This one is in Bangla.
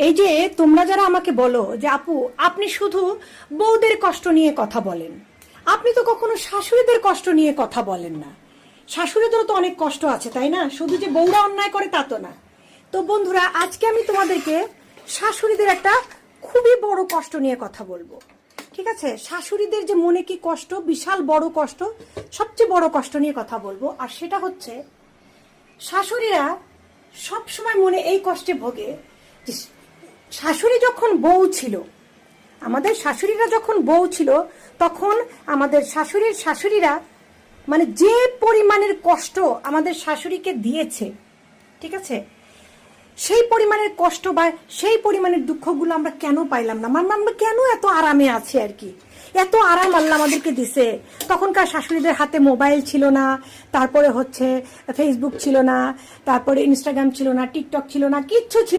এই যে তোমরা যারা আমাকে বলো যে আপু আপনি শুধু বউদের কষ্ট নিয়ে কথা বলেন, আপনি তো কখনো শাশুড়িদের কষ্ট নিয়ে কথা বলেন না। শাশুড়িদেরও তো অনেক কষ্ট আছে, তাই না? শুধু যে বউরা অন্যায় করে তা তো না। তো বন্ধুরা, আজকে আমি তোমাদেরকে শাশুড়িদের একটা খুবই বড় কষ্ট নিয়ে কথা বলবো। ঠিক আছে? শাশুড়িদের যে মনে কি কষ্ট, বিশাল বড় কষ্ট, সবচেয়ে বড় কষ্ট নিয়ে কথা বলবো। আর সেটা হচ্ছে, শাশুড়িরা সব সময় মনে এই কষ্টে ভোগে যে শাশুড়ি যখন বউ ছিল, আমাদের শাশুড়িরা যখন বউ ছিল, তখন আমাদের শাশুড়িরা মানে যে পরিমাণের কষ্ট আমাদের শাশুড়িকে দিয়েছে, ঠিক আছে, সেই পরিমাণের কষ্ট বা সেই পরিমাণের দুঃখগুলো আমরা কেন পাইলাম না? মানে আমরা কেন এত আরামে আছি আর কি? এত আরাম আল্লাহ আমাদেরকে দিছে। তখনকার শাশুড়িদের হাতে মোবাইল ছিল না, তারপরে হচ্ছে ফেসবুক ছিল না, তারপরে ইনস্টাগ্রাম ছিল না, টিকটক ছিল না, কিচ্ছু ছিল